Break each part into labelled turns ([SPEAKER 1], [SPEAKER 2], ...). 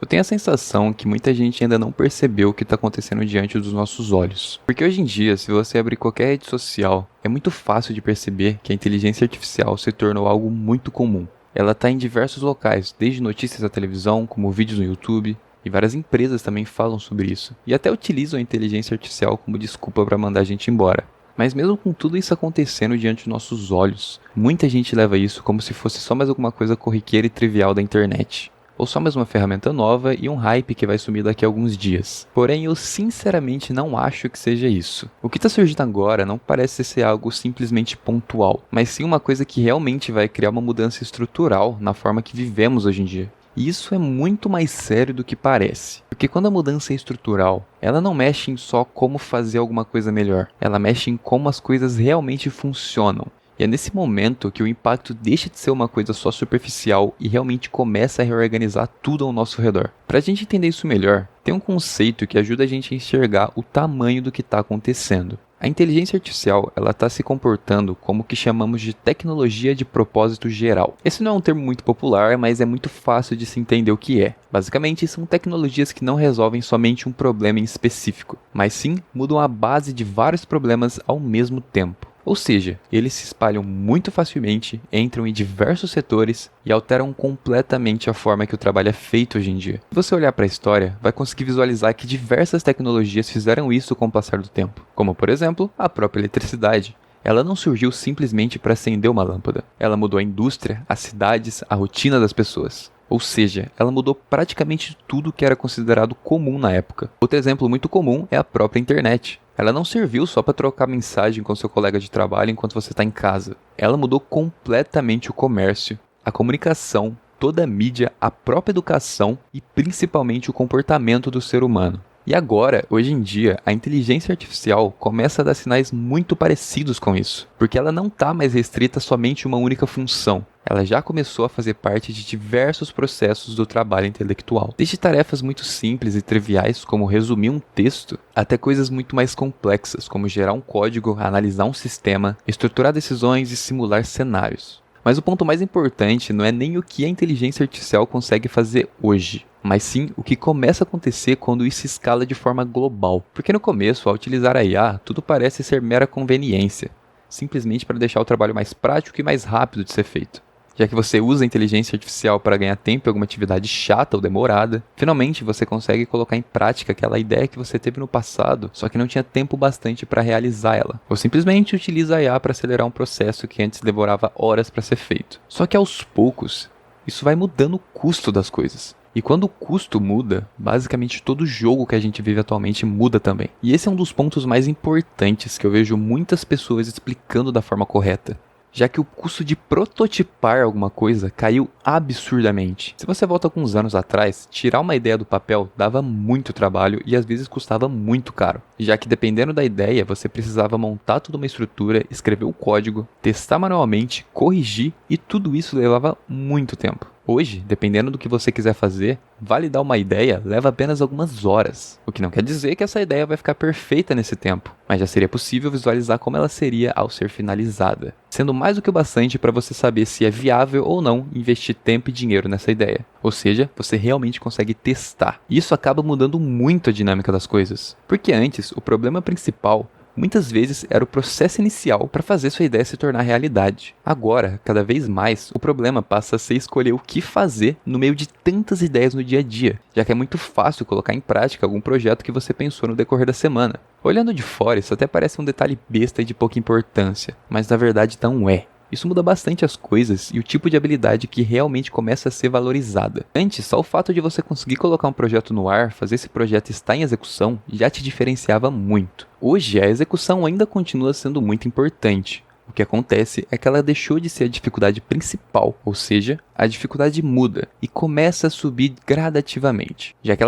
[SPEAKER 1] Eu tenho a sensação que muita gente ainda não percebeu o que está acontecendo diante dos nossos olhos. Porque hoje em dia, se você abrir qualquer rede social, é muito fácil de perceber que a inteligência artificial se tornou algo muito comum. Ela está em diversos locais, desde notícias da televisão, como vídeos no YouTube, e várias empresas também falam sobre isso, e até utilizam a inteligência artificial como desculpa para mandar a gente embora. Mas mesmo com tudo isso acontecendo diante de nossos olhos, muita gente leva isso como se fosse só mais alguma coisa corriqueira e trivial da internet. Ou só mais uma ferramenta nova e um hype que vai sumir daqui a alguns dias. Porém, eu sinceramente não acho que seja isso. O que está surgindo agora não parece ser algo simplesmente pontual, mas sim uma coisa que realmente vai criar uma mudança estrutural na forma que vivemos hoje em dia. E isso é muito mais sério do que parece. Porque quando a mudança é estrutural, ela não mexe em só como fazer alguma coisa melhor. Ela mexe em como as coisas realmente funcionam. E é nesse momento que o impacto deixa de ser uma coisa só superficial e realmente começa a reorganizar tudo ao nosso redor. Para a gente entender isso melhor, tem um conceito que ajuda a gente a enxergar o tamanho do que está acontecendo. A inteligência artificial está se comportando como o que chamamos de tecnologia de propósito geral. Esse não é um termo muito popular, mas é muito fácil de se entender o que é. Basicamente, são tecnologias que não resolvem somente um problema em específico, mas sim mudam a base de vários problemas ao mesmo tempo. Ou seja, eles se espalham muito facilmente, entram em diversos setores e alteram completamente a forma que o trabalho é feito hoje em dia. Se você olhar para a história, vai conseguir visualizar que diversas tecnologias fizeram isso com o passar do tempo, como por exemplo, a própria eletricidade. Ela não surgiu simplesmente para acender uma lâmpada. Ela mudou a indústria, as cidades, a rotina das pessoas. Ou seja, ela mudou praticamente tudo que era considerado comum na época. Outro exemplo muito comum é a própria internet. Ela não serviu só para trocar mensagem com seu colega de trabalho enquanto você está em casa. Ela mudou completamente o comércio, a comunicação, toda a mídia, a própria educação e principalmente o comportamento do ser humano. E agora, hoje em dia, a inteligência artificial começa a dar sinais muito parecidos com isso, porque ela não está mais restrita somente a uma única função. Ela já começou a fazer parte de diversos processos do trabalho intelectual, desde tarefas muito simples e triviais como resumir um texto, até coisas muito mais complexas como gerar um código, analisar um sistema, estruturar decisões e simular cenários. Mas o ponto mais importante não é nem o que a inteligência artificial consegue fazer hoje, mas sim o que começa a acontecer quando isso escala de forma global. Porque no começo, ao utilizar a IA, tudo parece ser mera conveniência, simplesmente para deixar o trabalho mais prático e mais rápido de ser feito. Já que você usa a inteligência artificial para ganhar tempo em alguma atividade chata ou demorada, finalmente você consegue colocar em prática aquela ideia que você teve no passado, só que não tinha tempo bastante para realizar ela. Ou simplesmente utiliza a IA para acelerar um processo que antes demorava horas para ser feito. Só que aos poucos, isso vai mudando o custo das coisas. E quando o custo muda, basicamente todo o jogo que a gente vive atualmente muda também. E esse é um dos pontos mais importantes que eu vejo muitas pessoas explicando da forma correta, já que o custo de prototipar alguma coisa caiu absurdamente. Se você volta alguns anos atrás, tirar uma ideia do papel dava muito trabalho e às vezes custava muito caro, já que dependendo da ideia, você precisava montar toda uma estrutura, escrever o código, testar manualmente, corrigir e tudo isso levava muito tempo. Hoje, dependendo do que você quiser fazer, validar uma ideia leva apenas algumas horas, o que não quer dizer que essa ideia vai ficar perfeita nesse tempo, mas já seria possível visualizar como ela seria ao ser finalizada, sendo mais do que o bastante para você saber se é viável ou não investir tempo e dinheiro nessa ideia. Ou seja, você realmente consegue testar. Isso acaba mudando muito a dinâmica das coisas, porque antes o problema principal muitas vezes era o processo inicial para fazer sua ideia se tornar realidade. Agora, cada vez mais, o problema passa a ser escolher o que fazer no meio de tantas ideias no dia a dia, já que é muito fácil colocar em prática algum projeto que você pensou no decorrer da semana. Olhando de fora, isso até parece um detalhe besta e de pouca importância, mas na verdade não é. Isso muda bastante as coisas e o tipo de habilidade que realmente começa a ser valorizada. Antes, só o fato de você conseguir colocar um projeto no ar, fazer esse projeto estar em execução, já te diferenciava muito. Hoje, a execução ainda continua sendo muito importante. O que acontece é que ela deixou de ser a dificuldade principal, ou seja, a dificuldade muda e começa a subir gradativamente, já que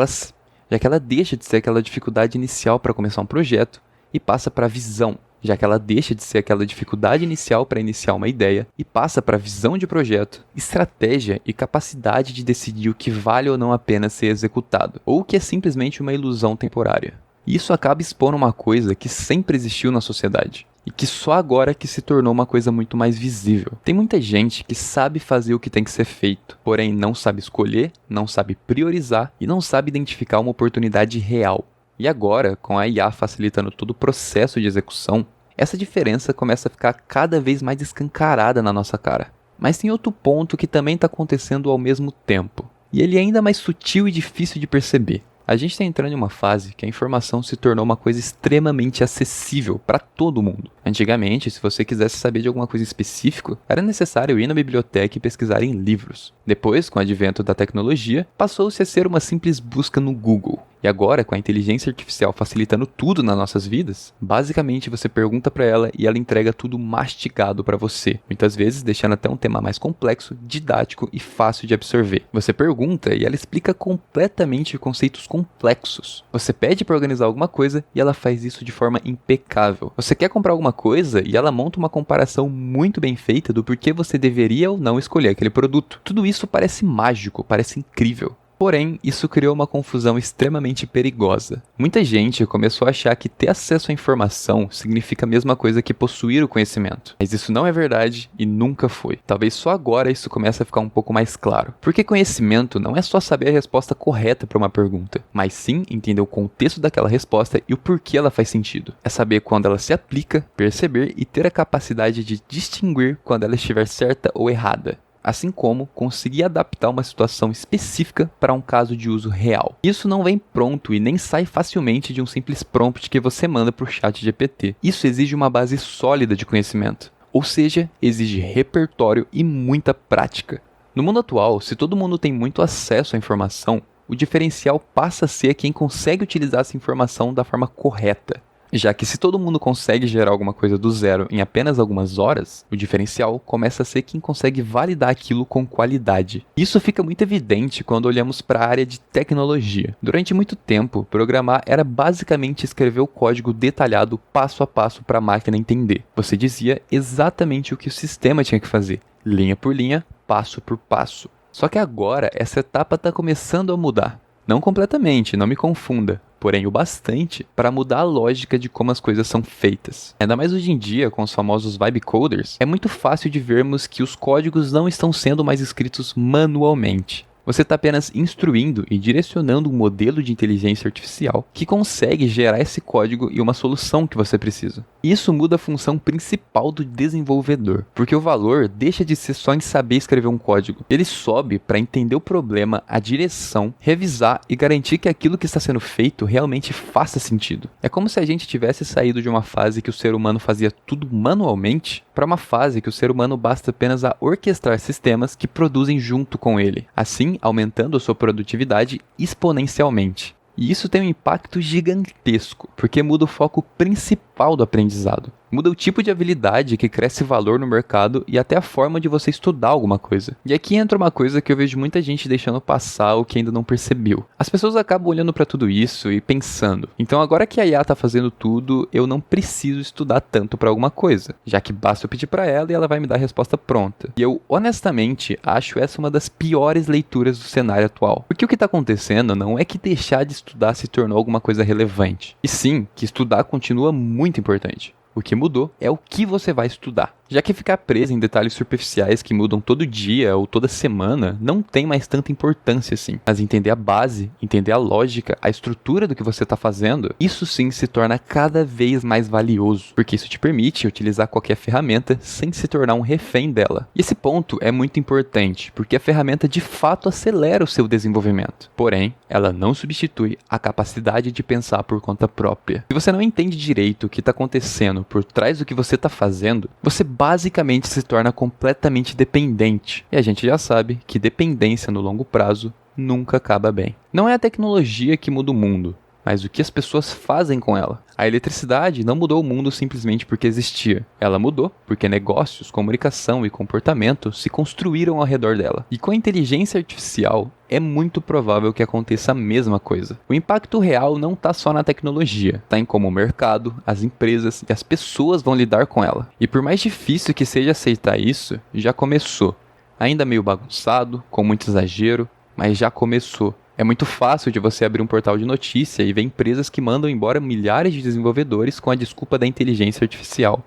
[SPEAKER 1] ela deixa de ser aquela dificuldade inicial para começar um projeto e passa para a visão, já que ela deixa de ser aquela dificuldade inicial para iniciar uma ideia e passa para visão de projeto, estratégia e capacidade de decidir o que vale ou não a pena ser executado, ou o que é simplesmente uma ilusão temporária. E isso acaba expondo uma coisa que sempre existiu na sociedade. E que só agora que se tornou uma coisa muito mais visível. Tem muita gente que sabe fazer o que tem que ser feito, porém não sabe escolher, não sabe priorizar e não sabe identificar uma oportunidade real. E agora, com a IA facilitando todo o processo de execução, essa diferença começa a ficar cada vez mais escancarada na nossa cara. Mas tem outro ponto que também está acontecendo ao mesmo tempo. E ele é ainda mais sutil e difícil de perceber. A gente está entrando em uma fase que a informação se tornou uma coisa extremamente acessível para todo mundo. Antigamente, se você quisesse saber de alguma coisa específica, era necessário ir na biblioteca e pesquisar em livros. Depois, com o advento da tecnologia, passou-se a ser uma simples busca no Google. E agora, com a inteligência artificial facilitando tudo nas nossas vidas, basicamente você pergunta para ela e ela entrega tudo mastigado para você, muitas vezes deixando até um tema mais complexo, didático e fácil de absorver. Você pergunta e ela explica completamente conceitos complexos. Você pede para organizar alguma coisa e ela faz isso de forma impecável. Você quer comprar alguma coisa e ela monta uma comparação muito bem feita do porquê você deveria ou não escolher aquele produto. Tudo isso parece mágico, parece incrível. Porém, isso criou uma confusão extremamente perigosa. Muita gente começou a achar que ter acesso à informação significa a mesma coisa que possuir o conhecimento. Mas isso não é verdade e nunca foi. Talvez só agora isso comece a ficar um pouco mais claro. Porque conhecimento não é só saber a resposta correta para uma pergunta, mas sim entender o contexto daquela resposta e o porquê ela faz sentido. É saber quando ela se aplica, perceber e ter a capacidade de distinguir quando ela estiver certa ou errada. Assim como conseguir adaptar uma situação específica para um caso de uso real. Isso não vem pronto e nem sai facilmente de um simples prompt que você manda para o ChatGPT. Isso exige uma base sólida de conhecimento, ou seja, exige repertório e muita prática. No mundo atual, se todo mundo tem muito acesso à informação, o diferencial passa a ser quem consegue utilizar essa informação da forma correta. Já que se todo mundo consegue gerar alguma coisa do zero em apenas algumas horas, o diferencial começa a ser quem consegue validar aquilo com qualidade. Isso fica muito evidente quando olhamos para a área de tecnologia. Durante muito tempo, programar era basicamente escrever o código detalhado passo a passo para a máquina entender. Você dizia exatamente o que o sistema tinha que fazer, linha por linha, passo por passo. Só que agora essa etapa está começando a mudar. Não completamente, não me confunda, porém o bastante para mudar a lógica de como as coisas são feitas. Ainda mais hoje em dia, com os famosos vibe coders, é muito fácil de vermos que os códigos não estão sendo mais escritos manualmente. Você está apenas instruindo e direcionando um modelo de inteligência artificial que consegue gerar esse código e uma solução que você precisa. Isso muda a função principal do desenvolvedor, porque o valor deixa de ser só em saber escrever um código. Ele sobe para entender o problema, a direção, revisar e garantir que aquilo que está sendo feito realmente faça sentido. É como se a gente tivesse saído de uma fase que o ser humano fazia tudo manualmente para uma fase que o ser humano basta apenas a orquestrar sistemas que produzem junto com ele. Assim, aumentando a sua produtividade exponencialmente. E isso tem um impacto gigantesco, porque muda o foco principal do aprendizado. Muda o tipo de habilidade que cresce valor no mercado e até a forma de você estudar alguma coisa. E aqui entra uma coisa que eu vejo muita gente deixando passar o que ainda não percebeu. As pessoas acabam olhando para tudo isso e pensando, então agora que a IA tá fazendo tudo, eu não preciso estudar tanto para alguma coisa, já que basta eu pedir para ela e ela vai me dar a resposta pronta. E eu, honestamente, acho essa uma das piores leituras do cenário atual. Porque o que tá acontecendo não é que deixar de estudar se tornou alguma coisa relevante, e sim que estudar continua muito importante. O que mudou é o que você vai estudar. Já que ficar preso em detalhes superficiais que mudam todo dia ou toda semana não tem mais tanta importância assim. Mas entender a base, entender a lógica, a estrutura do que você está fazendo, isso sim se torna cada vez mais valioso, porque isso te permite utilizar qualquer ferramenta sem se tornar um refém dela. E esse ponto é muito importante, porque a ferramenta de fato acelera o seu desenvolvimento. Porém, ela não substitui a capacidade de pensar por conta própria. Se você não entende direito o que está acontecendo por trás do que você está fazendo, você basicamente se torna completamente dependente. E a gente já sabe que dependência no longo prazo nunca acaba bem. Não é a tecnologia que muda o mundo, mas o que as pessoas fazem com ela. A eletricidade não mudou o mundo simplesmente porque existia. Ela mudou porque negócios, comunicação e comportamento se construíram ao redor dela. E com a inteligência artificial, é muito provável que aconteça a mesma coisa. O impacto real não está só na tecnologia, está em como o mercado, as empresas e as pessoas vão lidar com ela. E por mais difícil que seja aceitar isso, já começou. Ainda meio bagunçado, com muito exagero, mas já começou. É muito fácil de você abrir um portal de notícia e ver empresas que mandam embora milhares de desenvolvedores com a desculpa da inteligência artificial.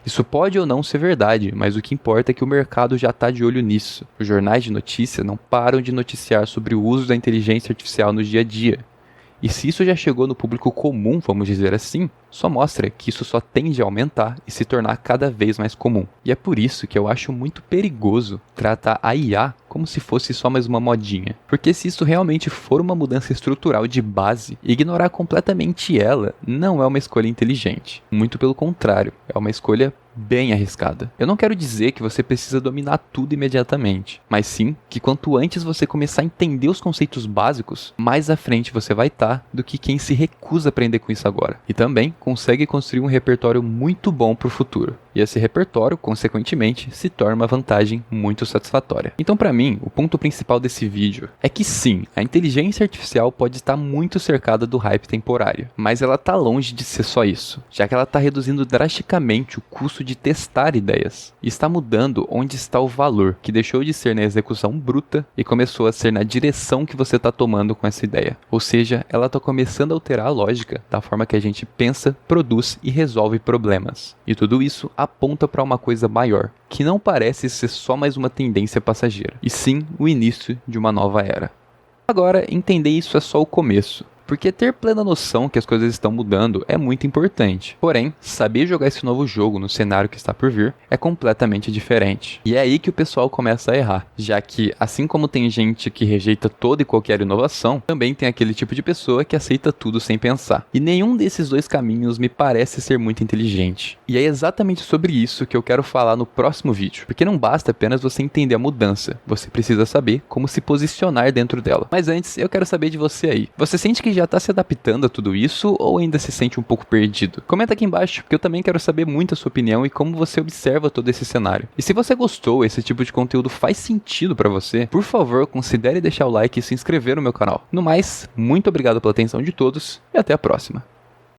[SPEAKER 1] Isso pode ou não ser verdade, mas o que importa é que o mercado já está de olho nisso. Os jornais de notícia não param de noticiar sobre o uso da inteligência artificial no dia a dia. E se isso já chegou no público comum, vamos dizer assim, só mostra que isso só tende a aumentar e se tornar cada vez mais comum. E é por isso que eu acho muito perigoso tratar a IA como se fosse só mais uma modinha. Porque se isso realmente for uma mudança estrutural de base, ignorar completamente ela não é uma escolha inteligente. Muito pelo contrário, é uma escolha bem arriscada. Eu não quero dizer que você precisa dominar tudo imediatamente, mas sim que quanto antes você começar a entender os conceitos básicos, mais à frente você vai estar do que quem se recusa a aprender com isso agora. E também consegue construir um repertório muito bom para o futuro. E esse repertório, consequentemente, se torna uma vantagem muito satisfatória. Então, para mim, o ponto principal desse vídeo é que sim, a inteligência artificial pode estar muito cercada do hype temporário, mas ela está longe de ser só isso, já que ela está reduzindo drasticamente o custo de testar ideias, e está mudando onde está o valor, que deixou de ser na execução bruta e começou a ser na direção que você está tomando com essa ideia. Ou seja, ela está começando a alterar a lógica da forma que a gente pensa, produz e resolve problemas. E tudo isso aponta para uma coisa maior, que não parece ser só mais uma tendência passageira, e sim o início de uma nova era. Agora, entender isso é só o começo. Porque ter plena noção que as coisas estão mudando é muito importante. Porém, saber jogar esse novo jogo no cenário que está por vir é completamente diferente. E é aí que o pessoal começa a errar, já que, assim como tem gente que rejeita toda e qualquer inovação, também tem aquele tipo de pessoa que aceita tudo sem pensar. E nenhum desses dois caminhos me parece ser muito inteligente. E é exatamente sobre isso que eu quero falar no próximo vídeo. Porque não basta apenas você entender a mudança, você precisa saber como se posicionar dentro dela. Mas antes, eu quero saber de você aí. Você sente que já está se adaptando a tudo isso ou ainda se sente um pouco perdido? Comenta aqui embaixo, porque eu também quero saber muito a sua opinião e como você observa todo esse cenário. E se você gostou, esse tipo de conteúdo faz sentido para você, por favor, considere deixar o like e se inscrever no meu canal. No mais, muito obrigado pela atenção de todos e até a próxima.